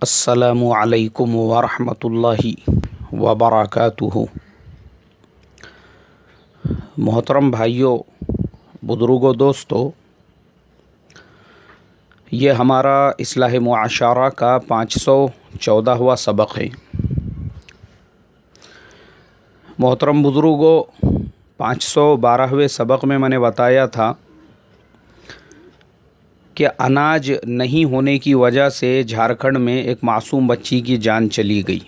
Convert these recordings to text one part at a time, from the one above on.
السلام علیکم ورحمۃ اللہ وبرکاتہ۔ محترم بھائیوں، بزرگوں، دوستو، یہ ہمارا اصلاح معاشرہ کا 514واں سبق ہے۔ محترم بزرگوں، 512ویں سبق میں نے بتایا تھا کہ اناج نہیں ہونے کی وجہ سے جھارکھنڈ میں ایک معصوم بچی کی جان چلی گئی۔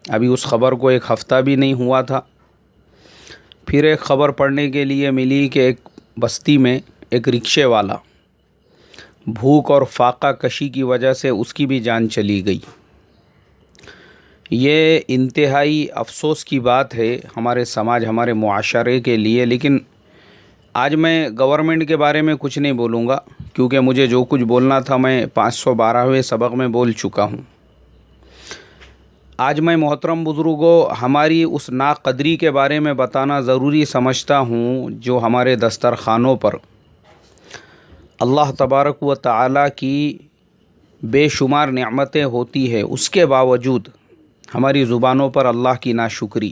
ابھی اس خبر کو ایک ہفتہ بھی نہیں ہوا تھا، پھر ایک خبر پڑھنے کے لیے ملی کہ ایک بستی میں ایک رکشے والا بھوک اور فاقہ کشی کی وجہ سے اس کی بھی جان چلی گئی۔ یہ انتہائی افسوس کی بات ہے ہمارے سماج، ہمارے معاشرے کے لیے۔ لیکن آج میں گورنمنٹ کے بارے میں کچھ نہیں بولوں گا، کیونکہ مجھے جو کچھ بولنا تھا میں 512ویں سبق میں بول چکا ہوں۔ آج میں محترم بزرگوں ہماری اس ناقدری کے بارے میں بتانا ضروری سمجھتا ہوں جو ہمارے دسترخوانوں پر اللہ تبارک و تعالیٰ کی بے شمار نعمتیں ہوتی ہے، اس کے باوجود ہماری زبانوں پر اللہ کی ناشکری،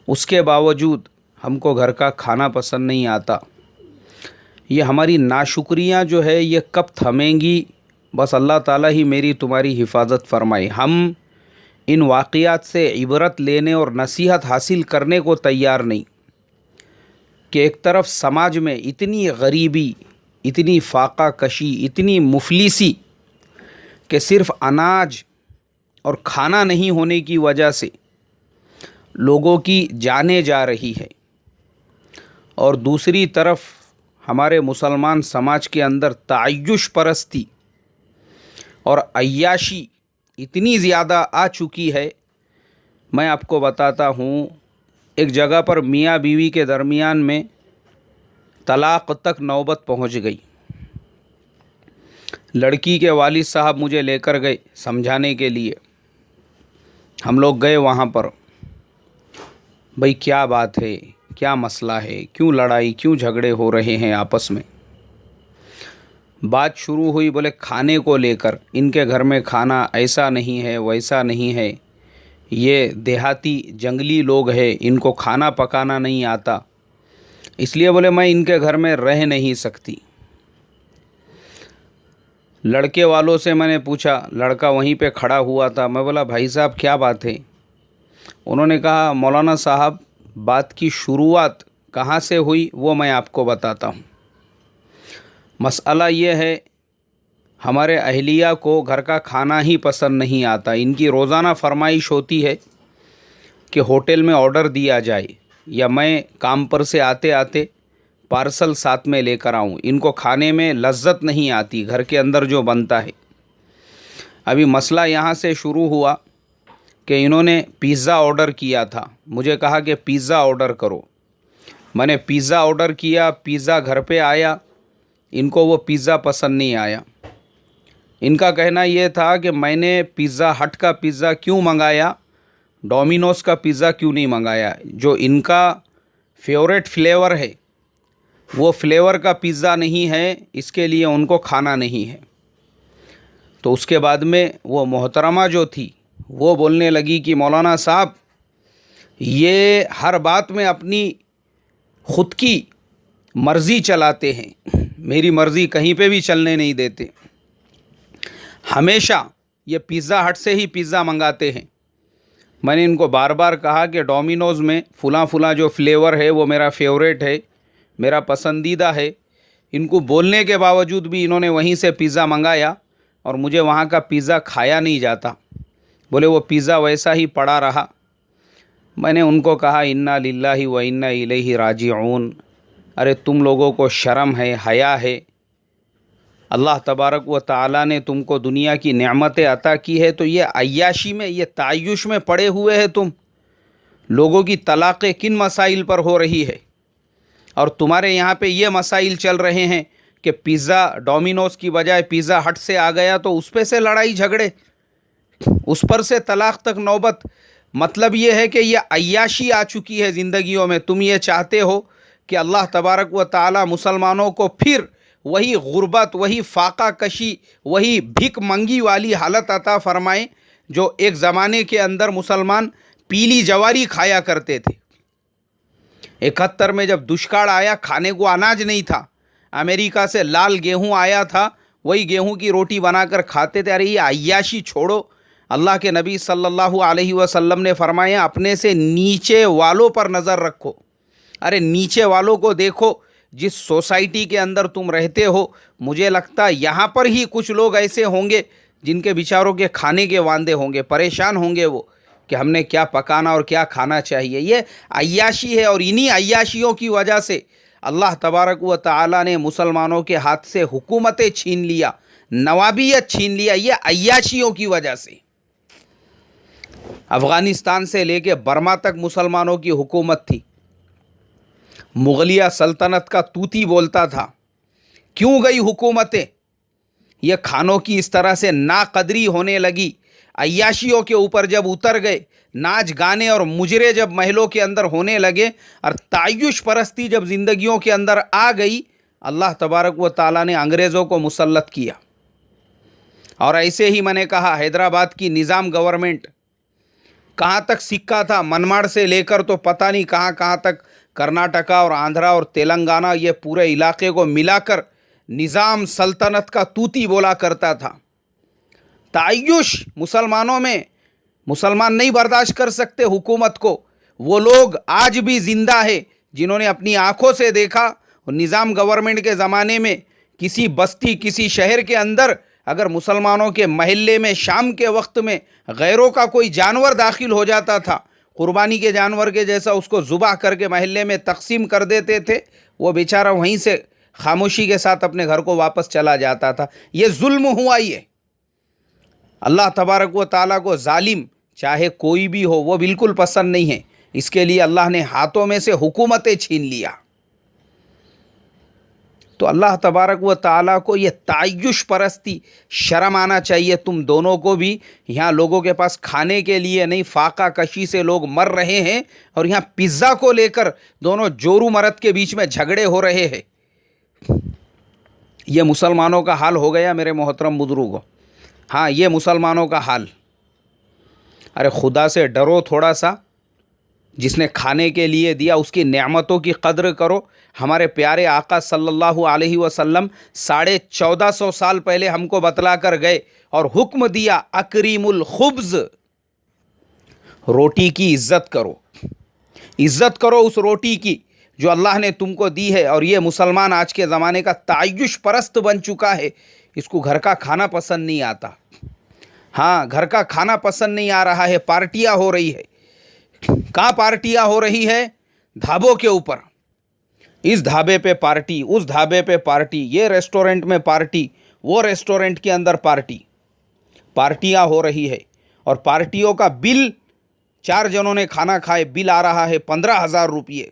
اس کے باوجود ہم کو گھر کا کھانا پسند نہیں آتا۔ یہ ہماری ناشکریاں جو ہے یہ کب تھمیں گی؟ بس اللہ تعالیٰ ہی میری تمہاری حفاظت فرمائے۔ ہم ان واقعات سے عبرت لینے اور نصیحت حاصل کرنے کو تیار نہیں کہ ایک طرف سماج میں اتنی غریبی، اتنی فاقہ کشی، اتنی مفلسی کہ صرف اناج اور کھانا نہیں ہونے کی وجہ سے لوگوں کی جانیں جا رہی ہے، اور دوسری طرف ہمارے مسلمان سماج کے اندر تعیش پرستی اور عیاشی اتنی زیادہ آ چکی ہے۔ میں آپ کو بتاتا ہوں، ایک جگہ پر میاں بیوی کے درمیان میں طلاق تک نوبت پہنچ گئی۔ لڑکی کے والد صاحب مجھے لے کر گئے سمجھانے کے لیے۔ ہم لوگ گئے وہاں پر، بھئی کیا بات ہے، کیا مسئلہ ہے، کیوں لڑائی، کیوں جھگڑے ہو رہے ہیں آپس میں؟ بات شروع ہوئی، بولے کھانے کو لے کر، ان کے گھر میں کھانا ایسا نہیں ہے، ویسا نہیں ہے، یہ دیہاتی جنگلی لوگ ہیں، ان کو کھانا پکانا نہیں آتا، اس لیے بولے میں ان کے گھر میں رہ نہیں سکتی۔ لڑکے والوں سے میں نے پوچھا، لڑکا وہیں پہ کھڑا ہوا تھا، میں بولا بھائی صاحب کیا بات ہے؟ انہوں نے کہا مولانا صاحب بات کی شروعات کہاں سے ہوئی وہ میں آپ کو بتاتا ہوں۔ مسئلہ یہ ہے، ہمارے اہلیہ کو گھر کا کھانا ہی پسند نہیں آتا۔ ان کی روزانہ فرمائش ہوتی ہے کہ ہوٹل میں آرڈر دیا جائے، یا میں کام پر سے آتے آتے پارسل ساتھ میں لے کر آؤں۔ ان کو کھانے میں لذت نہیں آتی گھر کے اندر جو بنتا ہے۔ ابھی مسئلہ یہاں سے شروع ہوا کہ انہوں نے پیزا آرڈر کیا تھا، مجھے کہا کہ پیزا آرڈر کرو۔ میں نے پیزا آرڈر کیا، پیزا گھر پہ آیا، ان کو وہ پیزا پسند نہیں آیا۔ ان کا کہنا یہ تھا کہ میں نے پیزا ہٹ کا پیزا کیوں منگایا، ڈومینوز کا پیزا کیوں نہیں منگایا؟ جو ان کا فیوریٹ فلیور ہے وہ فلیور کا پیزا نہیں ہے، اس کے لیے ان کو کھانا نہیں ہے۔ تو اس کے بعد میں وہ محترمہ جو تھی وہ بولنے لگی کہ مولانا صاحب یہ ہر بات میں اپنی خود کی مرضی چلاتے ہیں، میری مرضی کہیں پہ بھی چلنے نہیں دیتے، ہمیشہ یہ پیزا ہٹ سے ہی پیزا منگاتے ہیں۔ میں نے ان کو بار بار کہا کہ ڈومینوز میں فلاں فلاں جو فلیور ہے وہ میرا فیوریٹ ہے، میرا پسندیدہ ہے۔ ان کو بولنے کے باوجود بھی انہوں نے وہیں سے پیزا منگایا، اور مجھے وہاں کا پیزا کھایا نہیں جاتا، بولے وہ پیزا ویسا ہی پڑا رہا۔ میں نے ان کو کہا انا للہ و انا الیہ راجعون، ارے تم لوگوں کو شرم ہے، حیا ہے؟ اللہ تبارک و تعالیٰ نے تم کو دنیا کی نعمتیں عطا کی ہے، تو یہ عیاشی میں، یہ تعیش میں پڑے ہوئے ہیں تم۔ لوگوں کی طلاقیں کن مسائل پر ہو رہی ہے، اور تمہارے یہاں پہ یہ مسائل چل رہے ہیں کہ پیزا ڈومینوز کی بجائے پیزا ہٹ سے آ گیا تو اس پہ سے لڑائی جھگڑے، اس پر سے طلاق تک نوبت۔ مطلب یہ ہے کہ یہ عیاشی آ چکی ہے زندگیوں میں۔ تم یہ چاہتے ہو کہ اللہ تبارک و تعالی مسلمانوں کو پھر وہی غربت، وہی فاقہ کشی، وہی بھیک منگی والی حالت عطا فرمائے جو ایک زمانے کے اندر مسلمان پیلی جواری کھایا کرتے تھے۔ 71 میں جب دشکاڑ آیا، کھانے کو اناج نہیں تھا، امریکہ سے لال گیہوں آیا تھا، وہی گیہوں کی روٹی بنا کر کھاتے تھے۔ ارے یہ عیاشی چھوڑو، اللہ کے نبی صلی اللہ علیہ وسلم نے فرمایا اپنے سے نیچے والوں پر نظر رکھو۔ ارے نیچے والوں کو دیکھو، جس سوسائٹی کے اندر تم رہتے ہو، مجھے لگتا ہے یہاں پر ہی کچھ لوگ ایسے ہوں گے جن کے بیچاروں کے کھانے کے واندے ہوں گے، پریشان ہوں گے وہ کہ ہم نے کیا پکانا اور کیا کھانا چاہیے۔ یہ عیاشی ہے، اور انہی عیاشیوں کی وجہ سے اللہ تبارک و تعالی نے مسلمانوں کے ہاتھ سے حکومتیں چھین لیا، نوابیت چھین لیا، یہ عیاشیوں کی وجہ سے۔ افغانستان سے لے کے برما تک مسلمانوں کی حکومت تھی، مغلیہ سلطنت کا طوطی بولتا تھا۔ کیوں گئی حکومتیں؟ یہ کھانوں کی اس طرح سے ناقدری ہونے لگی، عیاشیوں کے اوپر جب اتر گئے، ناچ گانے اور مجرے جب محلوں کے اندر ہونے لگے، اور تعیش پرستی جب زندگیوں کے اندر آ گئی، اللہ تبارک و تعالیٰ نے انگریزوں کو مسلط کیا۔ اور ایسے ہی میں نے کہا حیدرآباد کی نظام گورنمنٹ کہاں تک سکہ تھا، منماڑ سے لے کر تو پتہ نہیں کہاں کہاں تک، کرناٹکا اور آندھرا اور تلنگانہ، یہ پورے علاقے کو ملا کر نظام سلطنت کا طوطی بولا کرتا تھا۔ تعیش مسلمانوں میں، مسلمان نہیں برداشت کر سکتے حکومت کو۔ وہ لوگ آج بھی زندہ ہے جنہوں نے اپنی آنکھوں سے دیکھا نظام گورنمنٹ کے زمانے میں کسی بستی، کسی شہر کے اندر اگر مسلمانوں کے محلے میں شام کے وقت میں غیروں کا کوئی جانور داخل ہو جاتا تھا، قربانی کے جانور کے جیسا اس کو ذبح کر کے محلے میں تقسیم کر دیتے تھے، وہ بیچارہ وہیں سے خاموشی کے ساتھ اپنے گھر کو واپس چلا جاتا تھا۔ یہ ظلم ہوا۔ یہ اللہ تبارک و تعالیٰ کو ظالم چاہے کوئی بھی ہو وہ بالکل پسند نہیں ہے، اس کے لیے اللہ نے ہاتھوں میں سے حکومتیں چھین لیا۔ تو اللہ تبارک و تعالیٰ کو یہ تعیش پرستی، شرم آنا چاہیے تم دونوں کو بھی۔ یہاں لوگوں کے پاس کھانے کے لیے نہیں، فاقہ کشی سے لوگ مر رہے ہیں، اور یہاں پیزا کو لے کر دونوں جورو مرد کے بیچ میں جھگڑے ہو رہے ہیں۔ یہ مسلمانوں کا حال ہو گیا میرے محترم بزرگوں۔ ہاں یہ مسلمانوں کا حال۔ ارے خدا سے ڈرو تھوڑا سا، جس نے کھانے کے لیے دیا اس کی نعمتوں کی قدر کرو۔ ہمارے پیارے آقا صلی اللہ علیہ وسلم 1450 سال پہلے ہم کو بتلا کر گئے اور حکم دیا اکریم الخبز، روٹی کی عزت کرو، عزت کرو اس روٹی کی جو اللہ نے تم کو دی ہے۔ اور یہ مسلمان آج کے زمانے کا تعیش پرست بن چکا ہے، اس کو گھر کا کھانا پسند نہیں آتا۔ ہاں گھر کا کھانا پسند نہیں آ رہا ہے، پارٹیاں ہو رہی ہے۔ کہاں پارٹیاں ہو رہی ہے؟ ڈھابوں کے اوپر، اس ڈھابے پہ پارٹی، اس ڈھابے پہ پارٹی، یہ ریسٹورنٹ میں پارٹی، وہ ریسٹورنٹ کے اندر پارٹی، پارٹیاں ہو رہی ہے۔ اور پارٹیوں کا بل، 4 جنوں نے کھانا کھائے بل آ رہا ہے 15,000 روپیے،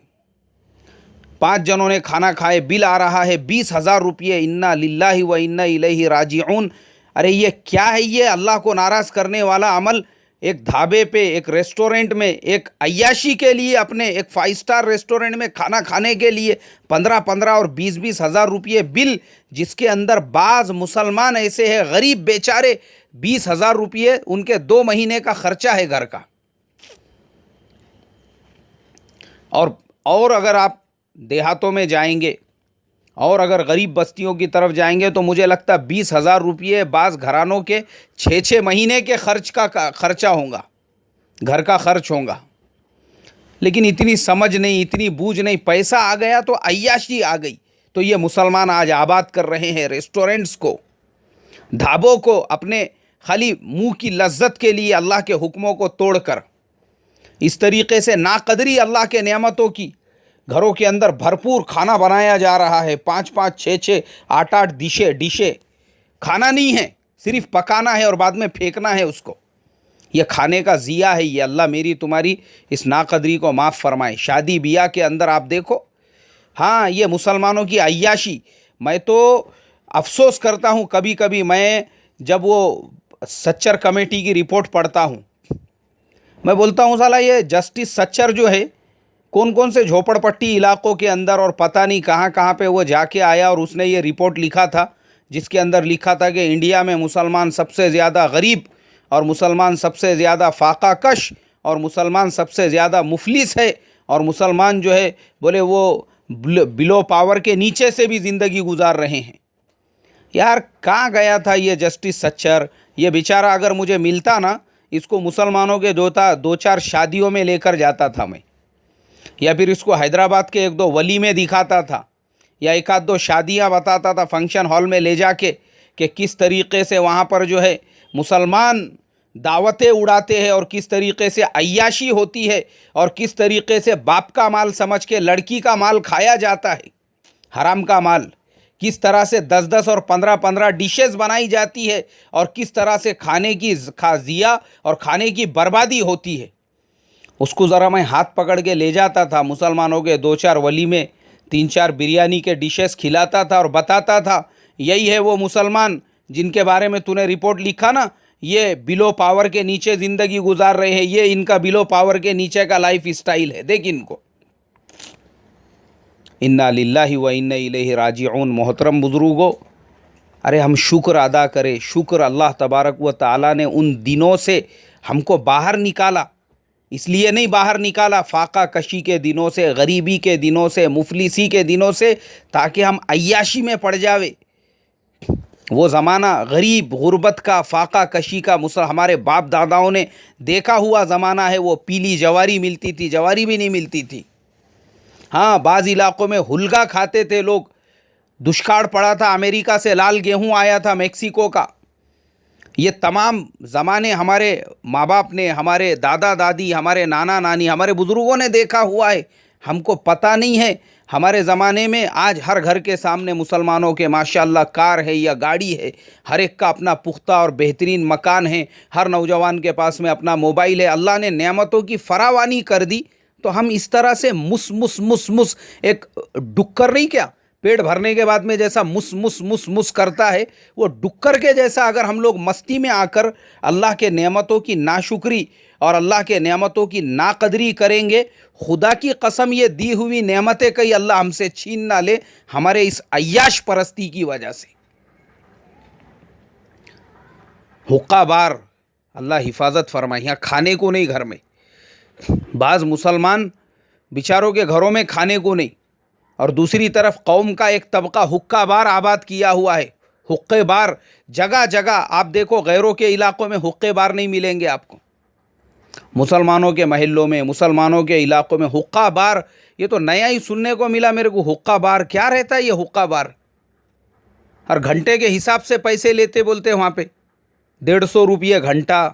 5 جنوں نے کھانا کھائے بل آ رہا ہے 20,000 روپیے۔ انا للہ و انا الیہ راجعون۔ ارے یہ کیا ہے؟ یہ اللہ کو ناراض کرنے والا عمل۔ ایک ڈھابے پہ، ایک ریسٹورنٹ میں، ایک عیاشی کے لیے، اپنے ایک 5 اسٹار ریسٹورنٹ میں کھانا کھانے کے لیے 15 اور 20 ہزار روپیے بل، جس کے اندر بعض مسلمان ایسے ہیں غریب بیچارے 20,000 روپیے ان کے 2 مہینے کا خرچہ ہے گھر کا۔ اور اگر آپ دیہاتوں میں جائیں گے اور اگر غریب بستیوں کی طرف جائیں گے تو مجھے لگتا ہے 20,000 روپیے بعض گھرانوں کے 6 مہینے کے خرچہ ہوگا، گھر کا خرچ ہوگا۔ لیکن اتنی سمجھ نہیں، اتنی بوجھ نہیں، پیسہ آ گیا تو عیاشی آ گئی۔ تو یہ مسلمان آج آباد کر رہے ہیں ریسٹورنٹس کو، ڈھابوں کو، اپنے خالی منہ کی لذت کے لیے اللہ کے حکموں کو توڑ کر۔ اس طریقے سے ناقدری اللہ کے نعمتوں کی، گھروں کے اندر بھرپور کھانا بنایا جا رہا ہے، 5 6 8 ڈشیں، کھانا نہیں ہے، صرف پکانا ہے اور بعد میں پھینکنا ہے اس کو۔ یہ کھانے کا ضیاع ہے۔ یہ اللہ میری تمہاری اس ناقدری کو معاف فرمائے۔ شادی بیاہ کے اندر آپ دیکھو، ہاں یہ مسلمانوں کی عیاشی۔ میں تو افسوس کرتا ہوں کبھی کبھی، میں جب وہ سچر کمیٹی کی رپورٹ پڑھتا ہوں، میں بولتا ہوں سالا یہ جسٹس سچر جو ہے کون کون سے جھوپڑپٹی علاقوں کے اندر اور پتہ نہیں کہاں کہاں پہ وہ جا کے آیا اور اس نے یہ رپورٹ لکھا تھا جس کے اندر لکھا تھا کہ انڈیا میں مسلمان سب سے زیادہ غریب اور مسلمان سب سے زیادہ فاقہ کش اور مسلمان سب سے زیادہ مفلس ہے اور مسلمان جو ہے بولے وہ بلو پاور کے نیچے سے بھی زندگی گزار رہے ہیں. یار کہاں گیا تھا یہ جسٹس سچر؟ یہ بیچارہ اگر مجھے ملتا نا، اس کو مسلمانوں کے دو چار شادیوں میں لے کر جاتا تھا میں، یا پھر اس کو حیدرآباد کے ایک دو ولیمے دکھاتا تھا، یا ایک آدھ دو شادیاں بتاتا تھا فنکشن ہال میں لے جا کے کہ کس طریقے سے وہاں پر جو ہے مسلمان دعوتیں اڑاتے ہیں اور کس طریقے سے عیاشی ہوتی ہے اور کس طریقے سے باپ کا مال سمجھ کے لڑکی کا مال کھایا جاتا ہے، حرام کا مال، کس طرح سے 10 اور 15 ڈشز بنائی جاتی ہے اور کس طرح سے کھانے کی ضیاع اور کھانے کی بربادی ہوتی ہے. اس کو ذرا میں ہاتھ پکڑ کے لے جاتا تھا، مسلمانوں کے 2-4 ولیمے 3-4 بریانی کے ڈشز کھلاتا تھا اور بتاتا تھا یہی ہے وہ مسلمان جن کے بارے میں تو نے رپورٹ لکھا نا، یہ بلو پاور کے نیچے زندگی گزار رہے ہیں، یہ ان کا بلو پاور کے نیچے کا لائف اسٹائل ہے، دیکھ ان کو. انا للہ و انا الیہ راجعون. محترم بزرگوں، ارے ہم شکر ادا کریں، شکر اللہ تبارک و تعالیٰ نے ان دنوں سے ہم کو باہر نکالا. اس لیے نہیں باہر نکالا فاقہ کشی کے دنوں سے، غریبی کے دنوں سے، مفلسی کے دنوں سے، تاکہ ہم عیاشی میں پڑ جاوے. وہ زمانہ غریب غربت کا، فاقہ کشی کا ہمارے باپ داداؤں نے دیکھا ہوا زمانہ ہے. وہ پیلی جواری ملتی تھی، جواری بھی نہیں ملتی تھی. ہاں بعض علاقوں میں ہلگا کھاتے تھے لوگ. دشکاڑ پڑا تھا، امریکہ سے لال گیہوں آیا تھا، میکسیکو کا. یہ تمام زمانے ہمارے ماں باپ نے، ہمارے دادا دادی، ہمارے نانا نانی، ہمارے بزرگوں نے دیکھا ہوا ہے. ہم کو پتہ نہیں ہے. ہمارے زمانے میں آج ہر گھر کے سامنے مسلمانوں کے ماشاءاللہ کار ہے یا گاڑی ہے، ہر ایک کا اپنا پختہ اور بہترین مکان ہے، ہر نوجوان کے پاس میں اپنا موبائل ہے. اللہ نے نعمتوں کی فراوانی کر دی، تو ہم اس طرح سے مس ایک ڈکر نہیں کیا پیٹ بھرنے کے بعد میں جیسا مس کرتا ہے، وہ ڈکر کے جیسا اگر ہم لوگ مستی میں آ کر اللہ کے نعمتوں کی ناشکری اور اللہ کے نعمتوں کی ناقدری کریں گے، خدا کی قسم یہ دی ہوئی نعمتیں کہیں اللہ ہم سے چھین نہ لے ہمارے اس عیاش پرستی کی وجہ سے. حقہ بار اللہ حفاظت فرمائے. یہاں کھانے کو نہیں گھر میں، بعض مسلمان بیچاروں کے گھروں میں کھانے کو نہیں، اور دوسری طرف قوم کا ایک طبقہ حقہ بار آباد کیا ہوا ہے. حقے بار جگہ جگہ آپ دیکھو، غیروں کے علاقوں میں حقے بار نہیں ملیں گے آپ کو. مسلمانوں کے محلوں میں، مسلمانوں کے علاقوں میں حقہ بار، یہ تو نیا ہی سننے کو ملا میرے کو. حقہ بار کیا رہتا ہے یہ حقہ بار؟ ہر گھنٹے کے حساب سے پیسے لیتے بولتے وہاں پہ. 150 روپیے گھنٹہ،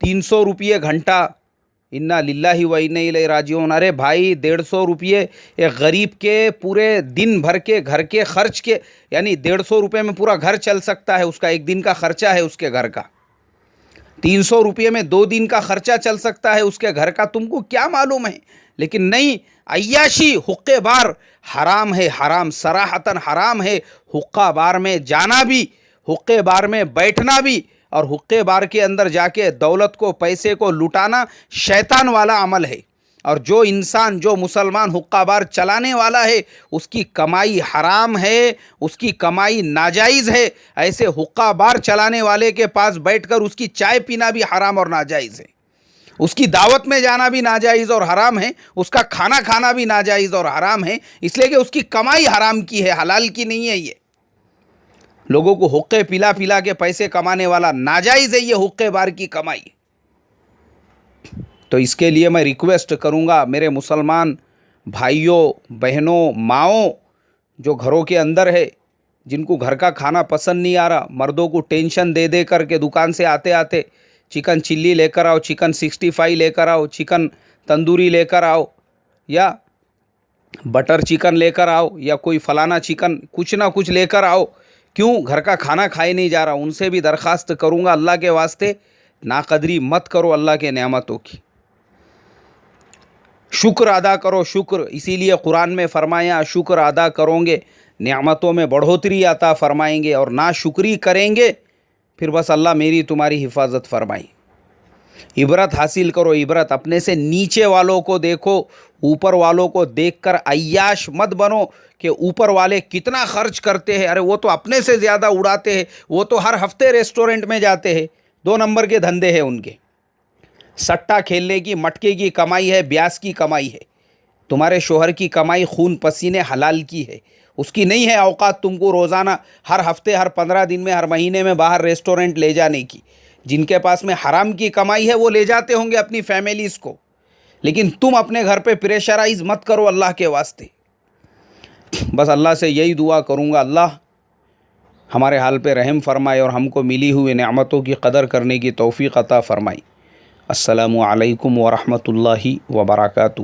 300 روپیے گھنٹہ. انا للہ و انا الیہ راجعون. ارے بھائی 150 روپیے ایک غریب کے پورے دن بھر کے گھر کے خرچ کے، یعنی 150 روپے میں پورا گھر چل سکتا ہے، اس کا ایک دن کا خرچہ ہے اس کے گھر کا. 300 روپیے میں 2 دن کا خرچہ چل سکتا ہے اس کے گھر کا. تم کو کیا معلوم ہے؟ لیکن نہیں، عیاشی حقے بار حرام ہے، حرام صراحتاً حرام ہے. حقہ بار میں جانا بھی، حقے بار میں بیٹھنا بھی، اور حقے بار کے اندر جا کے دولت کو، پیسے کو لٹانا شیطان والا عمل ہے. اور جو انسان، جو مسلمان حقہ بار چلانے والا ہے، اس کی کمائی حرام ہے، اس کی کمائی ناجائز ہے. ایسے حقہ بار چلانے والے کے پاس بیٹھ کر اس کی چائے پینا بھی حرام اور ناجائز ہے. اس کی دعوت میں جانا بھی ناجائز اور حرام ہے. اس کا کھانا کھانا بھی ناجائز اور حرام ہے، اس لیے کہ اس کی کمائی حرام کی ہے، حلال کی نہیں ہے. یہ لوگوں کو حقے پلا پلا کے پیسے کمانے والا ناجائز ہے یہ حقے بار کی کمائی. تو اس کے لیے میں ریکویسٹ کروں گا میرے مسلمان بھائیوں، بہنوں، ماؤں جو گھروں کے اندر ہے، جن کو گھر کا کھانا پسند نہیں آ رہا، مردوں کو ٹینشن دے دے کر کے دکان سے آتے آتے چکن چلی لے کر آؤ، چکن 65 لے کر آؤ، چکن تندوری لے کر آؤ، یا بٹر چکن لے کر آؤ، یا کوئی فلانا چکن کچھ نہ کچھ لے کر آؤ. کیوں گھر کا کھانا کھائے نہیں جا رہا؟ ان سے بھی درخواست کروں گا اللہ کے واسطے ناقدری مت کرو اللہ کے نعمتوں کی، شکر ادا کرو. شکر اسی لیے قرآن میں فرمایا شکر ادا کرو گے نعمتوں میں بڑھوتری عطا فرمائیں گے، اور ناشکری کریں گے پھر بس اللہ میری تمہاری حفاظت فرمائی. عبرت حاصل کرو عبرت، اپنے سے نیچے والوں کو دیکھو، اوپر والوں کو دیکھ کر عیاش مت بنو کہ اوپر والے کتنا خرچ کرتے ہیں، ارے وہ تو اپنے سے زیادہ اڑاتے ہیں، وہ تو ہر ہفتے ریسٹورنٹ میں جاتے ہیں، 2 نمبر کے دھندے ہیں ان کے، سٹا کھیلنے کی، مٹکے کی کمائی ہے، بیاس کی کمائی ہے۔ تمہارے شوہر کی کمائی خون پسینے حلال کی ہے، اس کی نہیں ہے اوقات تم کو روزانہ، ہر ہفتے، ہر 15 دن میں، ہر مہینے میں باہر ریسٹورنٹ لے جانے کی۔ جن کے پاس میں حرام کی کمائی ہے وہ لے جاتے ہوں گے اپنی فیملیز کو، لیکن تم اپنے گھر پہ پریشرائز مت کرو اللہ کے واسطے۔ بس اللہ سے یہی دعا کروں گا، اللہ ہمارے حال پہ رحم فرمائے اور ہم کو ملی ہوئی نعمتوں کی قدر کرنے کی توفیق عطا فرمائے۔ السلام علیکم ورحمۃ اللہ وبرکاتہ۔